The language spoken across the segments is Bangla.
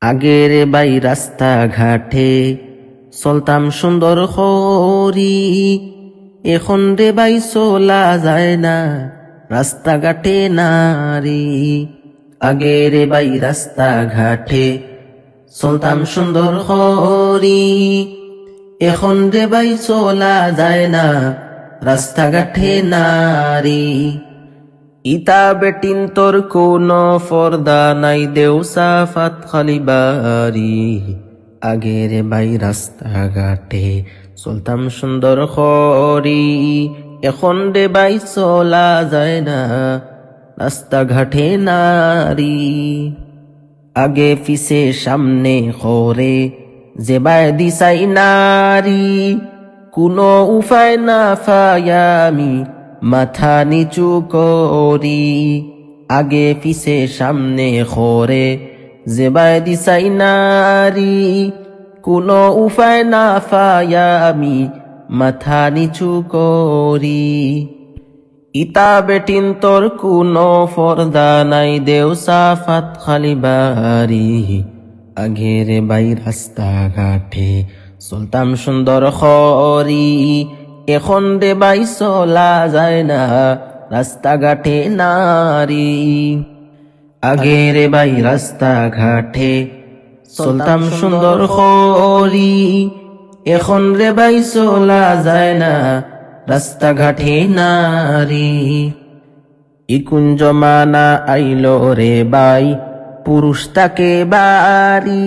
আগের বাই রাস্তা ঘাটে চলতাম সুন্দর করি, এখন রে বাই চলা যায় না রাস্তাঘাটে নারী। আগের বাই রাস্তা ঘাটে চলতাম সুন্দর করি, এখন রে বাই চলা যায় না রাস্তাঘাটে নারী। ইতা বেটিন তোর কোনো ফর্দা নাই, দেও সাফাত খালি বাড়ি। আগের বাই রাস্তা ঘাটে চলতাম সুন্দর করি, এখন রে বাই চলা যায় না রাস্তা ঘাটে নারী। আগে পিছে সামনে করে যে বাই দিশাই নারী, কোনো উপায় না পাই আমি মাথা নিচু করি। আগে পিছে সামনে করে যে বাই দিশাই নারী, কোনো উপায় না পাই আমি মাথা নিচু করি। ইতা বেটিন তোর কোনো ফর্দা নাই, দেও সাফাত খালি বাড়ি। আগের বাই রাস্তা ঘাটে চলতাম সুন্দর করি, এখন রে বাই চলা যায় না রাস্তাঘাটে নারী। আগের বাই রাস্তা ঘাটে চলতাম সুন্দর করি, এখন রে বাই চলা যায় না রাস্তাঘাটে নারী। ইকুঞ্জ মানা আইলো রে বাই পুরুষ তাকে বাড়ি,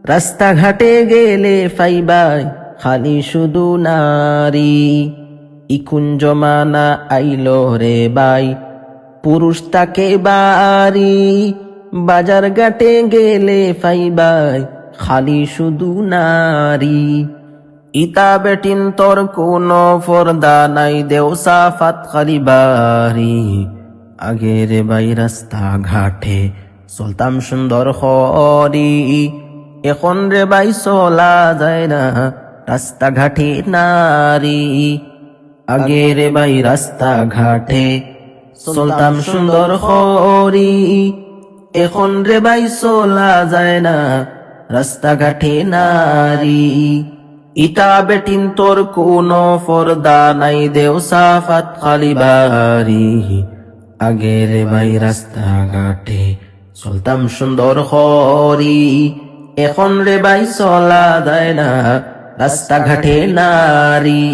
রাস্তাঘাটে গেলে ফাইবাই খালি শুধু নারী। ইকুঞ্জ মানা আইলো রে বাই পুরুষ তাকে বাড়ি, বাজার ঘাটে গেলে ফাইবাই খালি শুধু নারী। ইতা বেটিন তোর কোনো ফর্দা নাই, দেও সাফাত খালি বাড়ি। আগের বাই রাস্তা ঘাটে চলতাম সুন্দর করি, এখন রে বাই চলা যায় না রাস্তাঘাটে নারী। আগের বাই রাস্তা ঘাটে চলতাম সুন্দর করি, এখন রে বাই চলা যায় না রাস্তাঘাটে নারী। ইতা বেটিন তোর কোনো ফর্দা নাই, দেও সাফাত খালি বাড়ি। আগের বাই রাস্তা ঘাটে চলতাম সুন্দর করি, এখন রে বাই চলা যায় না রাস্তাঘাটে নারী।